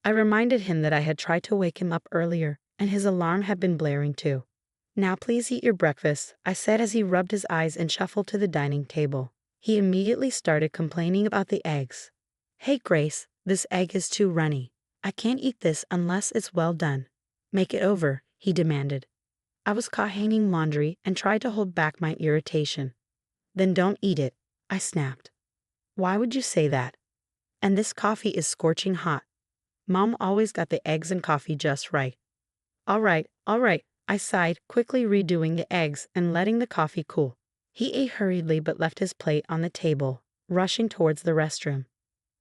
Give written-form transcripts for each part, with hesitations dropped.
I reminded him that I had tried to wake him up earlier, and his alarm had been blaring too. "Now please eat your breakfast," I said as he rubbed his eyes and shuffled to the dining table. He immediately started complaining about the eggs. "Hey Grace, this egg is too runny. I can't eat this unless it's well done. Make it over," he demanded. I was caught hanging laundry and tried to hold back my irritation. "Then don't eat it," I snapped. "Why would you say that? And this coffee is scorching hot. Mom always got the eggs and coffee just right." All right, I sighed, quickly redoing the eggs and letting the coffee cool. He ate hurriedly but left his plate on the table, rushing towards the restroom.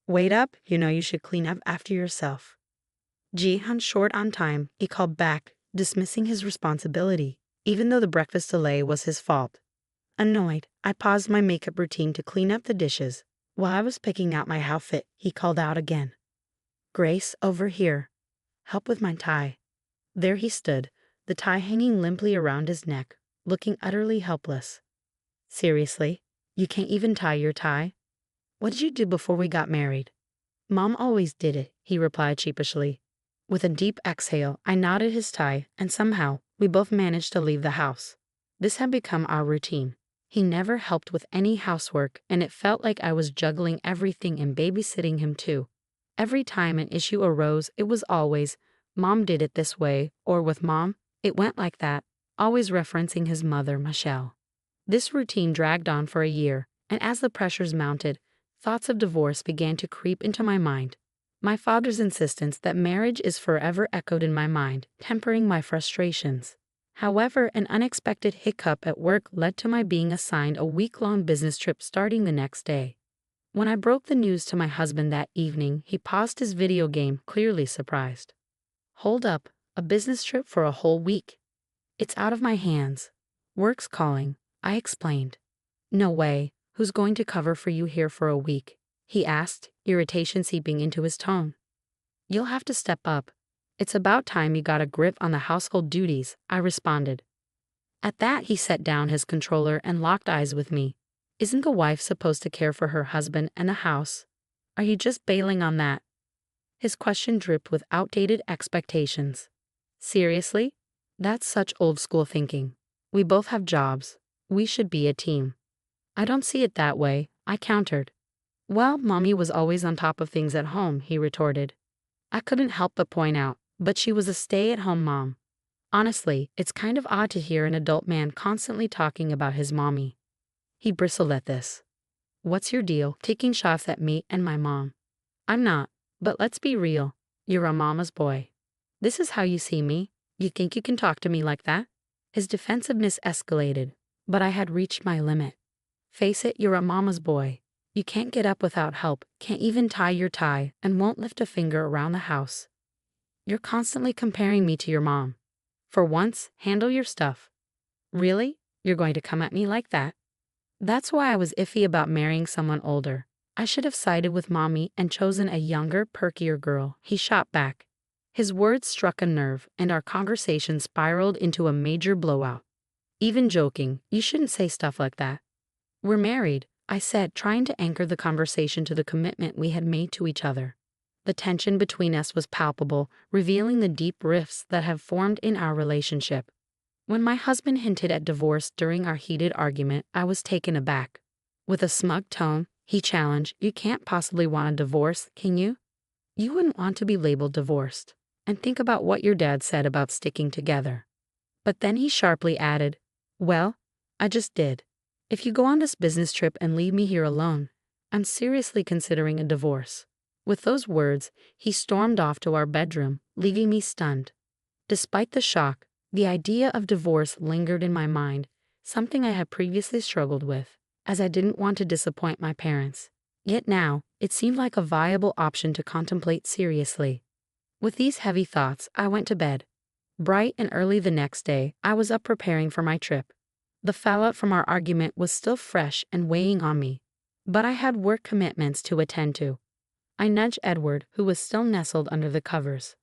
"Wait up, you know you should clean up after yourself." "Gee, I'm short on time," he called back, dismissing his responsibility, even though the breakfast delay was his fault. Annoyed, I paused my makeup routine to clean up the dishes. While I was picking out my outfit, he called out again. "Grace, over here. Help with my tie." There he stood, the tie hanging limply around his neck, looking utterly helpless. "Seriously? You can't even tie your tie? What did you do before we got married?" "Mom always did it," he replied sheepishly. With a deep exhale, I knotted his tie, and somehow, we both managed to leave the house. This had become our routine. He never helped with any housework, and it felt like I was juggling everything and babysitting him too. Every time an issue arose, it was always, "Mom did it this way," or "with Mom, it went like that," always referencing his mother, Michelle. This routine dragged on for a year, and as the pressures mounted, thoughts of divorce began to creep into my mind. My father's insistence that marriage is forever echoed in my mind, tempering my frustrations. However, an unexpected hiccup at work led to my being assigned a week-long business trip starting the next day. When I broke the news to my husband that evening, he paused his video game, clearly surprised. "Hold up, a business trip for a whole week? It's out of my hands. Work's calling," I explained. "No way, who's going to cover for you here for a week?" he asked, irritation seeping into his tone. "You'll have to step up. It's about time you got a grip on the household duties," I responded. At that, he set down his controller and locked eyes with me. "Isn't a wife supposed to care for her husband and the house? Are you just bailing on that?" His question dripped with outdated expectations. "Seriously? That's such old-school thinking. We both have jobs. We should be a team." "I don't see it that way," I countered. "Well, Mommy was always on top of things at home," he retorted. I couldn't help but point out, but she was a stay-at-home mom. Honestly, it's kind of odd to hear an adult man constantly talking about his mommy. He bristled at this. "What's your deal, taking shots at me and my mom?" "I'm not. But let's be real, you're a mama's boy. This is how you see me? You think you can talk to me like that?" His defensiveness escalated, but I had reached my limit. "Face it, you're a mama's boy. You can't get up without help, can't even tie your tie, and won't lift a finger around the house. You're constantly comparing me to your mom. For once, handle your stuff." "Really? You're going to come at me like that?" That's why I was iffy about marrying someone older. I should have sided with Mommy and chosen a younger, perkier girl, he shot back. His words struck a nerve, and our conversation spiraled into a major blowout. "Even joking, you shouldn't say stuff like that." "We're married," I said, trying to anchor the conversation to the commitment we had made to each other. The tension between us was palpable, revealing the deep rifts that have formed in our relationship. When my husband hinted at divorce during our heated argument, I was taken aback. With a smug tone, he challenged, "You can't possibly want a divorce, can you? You wouldn't want to be labeled divorced. And think about what your dad said about sticking together." But then he sharply added, "Well, I just did. If you go on this business trip and leave me here alone, I'm seriously considering a divorce." With those words, he stormed off to our bedroom, leaving me stunned. Despite the shock, the idea of divorce lingered in my mind, something I had previously struggled with, as I didn't want to disappoint my parents. Yet now, it seemed like a viable option to contemplate seriously. With these heavy thoughts, I went to bed. Bright and early the next day, I was up preparing for my trip. The fallout from our argument was still fresh and weighing on me, but I had work commitments to attend to. I nudged Edward, who was still nestled under the covers.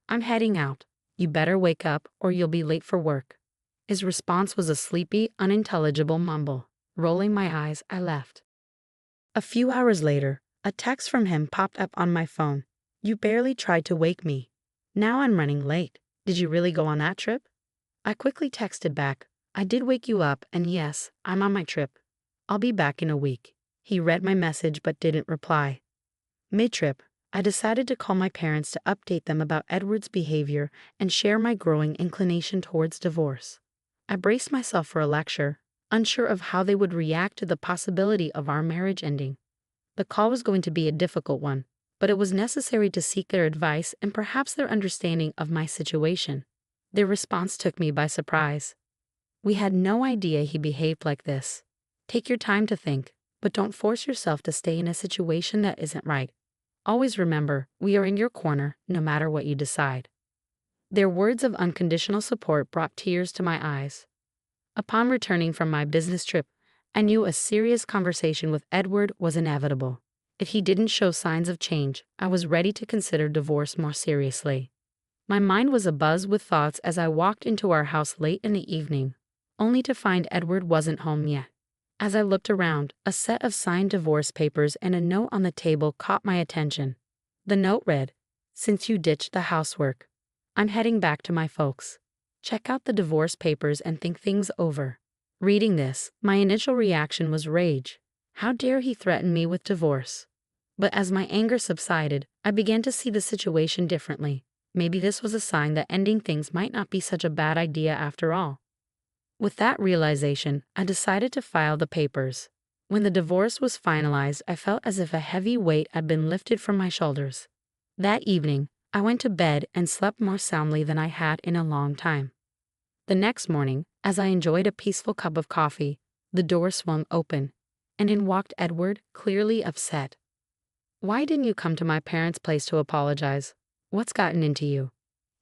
"I'm heading out. You better wake up or you'll be late for work." His response was a sleepy, unintelligible mumble. Rolling my eyes, I left. A few hours later, a text from him popped up on my phone. You barely tried to wake me. Now I'm running late. Did you really go on that trip? I quickly texted back. I did wake you up, and yes, I'm on my trip. I'll be back in a week. He read my message but didn't reply. Mid-trip, I decided to call my parents to update them about Edward's behavior and share my growing inclination towards divorce. I braced myself for a lecture, unsure of how they would react to the possibility of our marriage ending. The call was going to be a difficult one, but it was necessary to seek their advice and perhaps their understanding of my situation. Their response took me by surprise. We had no idea he behaved like this. Take your time to think, but don't force yourself to stay in a situation that isn't right. Always remember, we are in your corner, no matter what you decide. Their words of unconditional support brought tears to my eyes. Upon returning from my business trip, I knew a serious conversation with Edward was inevitable. If he didn't show signs of change, I was ready to consider divorce more seriously. My mind was abuzz with thoughts as I walked into our house late in the evening, only to find Edward wasn't home yet. As I looked around, a set of signed divorce papers and a note on the table caught my attention. The note read, "Since you ditched the housework, I'm heading back to my folks. Check out the divorce papers and think things over." Reading this, my initial reaction was rage. How dare he threaten me with divorce? But as my anger subsided, I began to see the situation differently. Maybe this was a sign that ending things might not be such a bad idea after all. With that realization, I decided to file the papers. When the divorce was finalized, I felt as if a heavy weight had been lifted from my shoulders. That evening, I went to bed and slept more soundly than I had in a long time. The next morning, as I enjoyed a peaceful cup of coffee, the door swung open, and in walked Edward, clearly upset. "Why didn't you come to my parents' place to apologize? What's gotten into you?"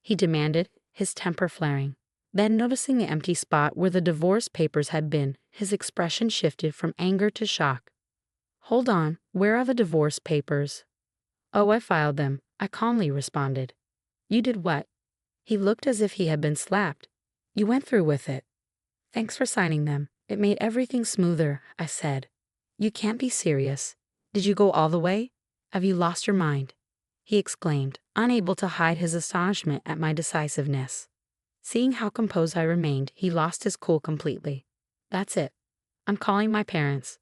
he demanded, his temper flaring. Then, noticing the empty spot where the divorce papers had been, his expression shifted from anger to shock. "Hold on, where are the divorce papers?" "Oh, I filed them," I calmly responded. "You did what?" He looked as if he had been slapped. "You went through with it." "Thanks for signing them. It made everything smoother," I said. "You can't be serious. Did you go all the way? Have you lost your mind?" he exclaimed, unable to hide his astonishment at my decisiveness. Seeing how composed I remained, he lost his cool completely. "That's it. I'm calling my parents."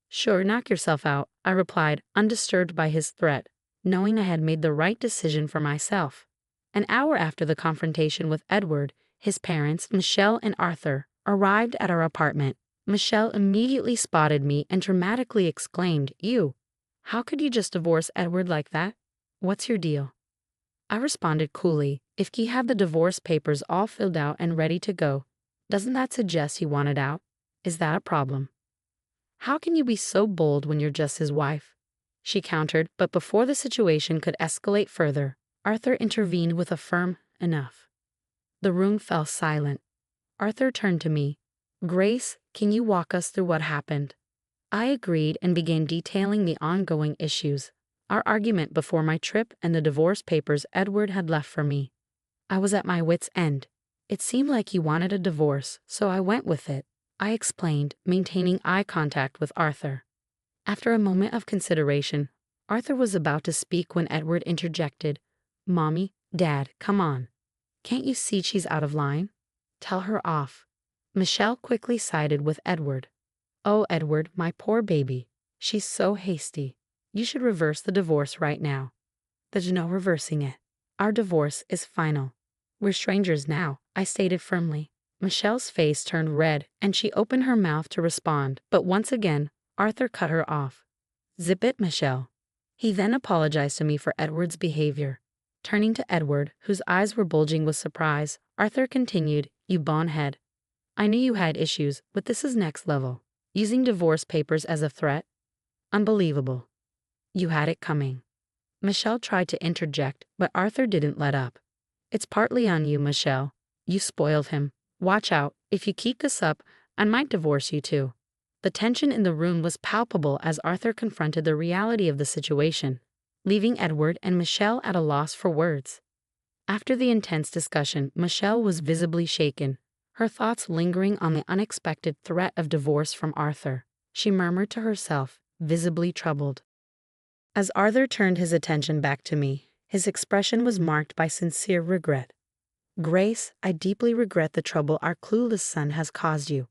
"Sure, knock yourself out," I replied, undisturbed by his threat, knowing I had made the right decision for myself. An hour after the confrontation with Edward, his parents, Michelle and Arthur, arrived at our apartment. Michelle immediately spotted me and dramatically exclaimed, "You! How could you just divorce Edward like that? What's your deal?" I responded coolly, "If he had the divorce papers all filled out and ready to go, doesn't that suggest he wanted out? Is that a problem?" "How can you be so bold when you're just his wife?" she countered, but before the situation could escalate further, Arthur intervened with a firm "enough." The room fell silent. Arthur turned to me. "Grace, can you walk us through what happened?" I agreed and began detailing the ongoing issues. Our argument before my trip and the divorce papers Edward had left for me. I was at my wit's end. It seemed like he wanted a divorce, so I went with it, I explained, maintaining eye contact with Arthur. After a moment of consideration, Arthur was about to speak when Edward interjected. "Mommy, Dad, come on. Can't you see she's out of line? Tell her off." Michelle quickly sided with Edward. "Oh, Edward, my poor baby. She's so hasty. You should reverse the divorce right now." "There's no reversing it. Our divorce is final. We're strangers now," I stated firmly. Michelle's face turned red, and she opened her mouth to respond, but once again, Arthur cut her off. "Zip it, Michelle." He then apologized to me for Edward's behavior. Turning to Edward, whose eyes were bulging with surprise, Arthur continued, "You bonehead. I knew you had issues, but this is next level. Using divorce papers as a threat? Unbelievable. You had it coming." Michelle tried to interject, but Arthur didn't let up. "It's partly on you, Michelle. You spoiled him. Watch out. If you keep this up, I might divorce you too." The tension in the room was palpable as Arthur confronted the reality of the situation, leaving Edward and Michelle at a loss for words. After the intense discussion, Michelle was visibly shaken, her thoughts lingering on the unexpected threat of divorce from Arthur. She murmured to herself, visibly troubled. As Arthur turned his attention back to me, His expression was marked by sincere regret. "Grace, I deeply regret the trouble our clueless son has caused you.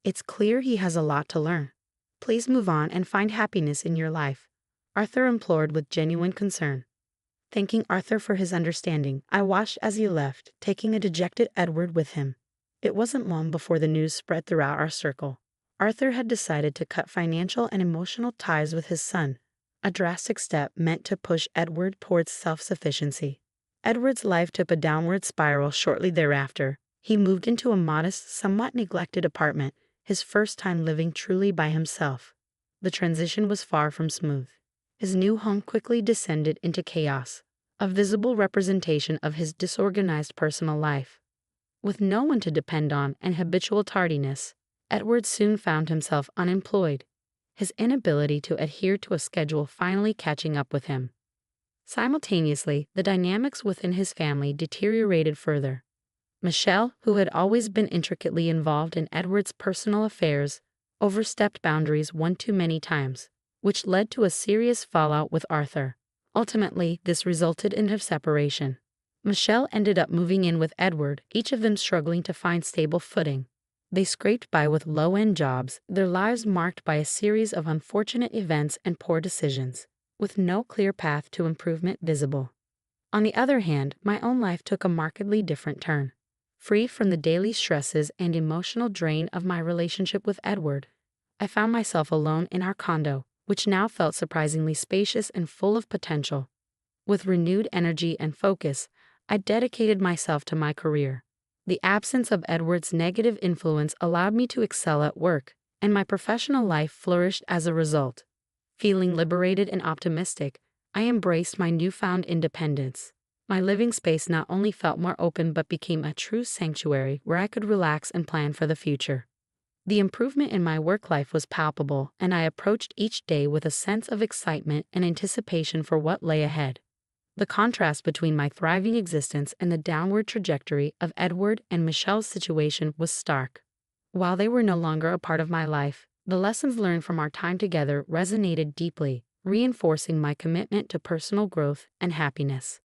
It's clear he has a lot to learn. Please move on and find happiness in your life," Arthur implored with genuine concern. Thanking Arthur for his understanding, I watched as he left, taking a dejected Edward with him. It wasn't long before the news spread throughout our circle. Arthur had decided to cut financial and emotional ties with his son, a drastic step meant to push Edward towards self-sufficiency. Edward's life took a downward spiral shortly thereafter. He moved into a modest, somewhat neglected apartment, his first time living truly by himself. The transition was far from smooth. His new home quickly descended into chaos, a visible representation of his disorganized personal life. With no one to depend on and habitual tardiness, Edward soon found himself unemployed, his inability to adhere to a schedule finally catching up with him. Simultaneously, the dynamics within his family deteriorated further. Michelle, who had always been intricately involved in Edward's personal affairs, overstepped boundaries one too many times, which led to a serious fallout with Arthur. Ultimately, this resulted in a separation. Michelle ended up moving in with Edward, each of them struggling to find stable footing. They scraped by with low-end jobs, their lives marked by a series of unfortunate events and poor decisions, with no clear path to improvement visible. On the other hand, my own life took a markedly different turn. Free from the daily stresses and emotional drain of my relationship with Edward, I found myself alone in our condo, which now felt surprisingly spacious and full of potential. With renewed energy and focus, I dedicated myself to my career. The absence of Edward's negative influence allowed me to excel at work, and my professional life flourished as a result. Feeling liberated and optimistic, I embraced my newfound independence. My living space not only felt more open but became a true sanctuary where I could relax and plan for the future. The improvement in my work life was palpable, and I approached each day with a sense of excitement and anticipation for what lay ahead. The contrast between my thriving existence and the downward trajectory of Edward and Michelle's situation was stark. While they were no longer a part of my life, the lessons learned from our time together resonated deeply, reinforcing my commitment to personal growth and happiness.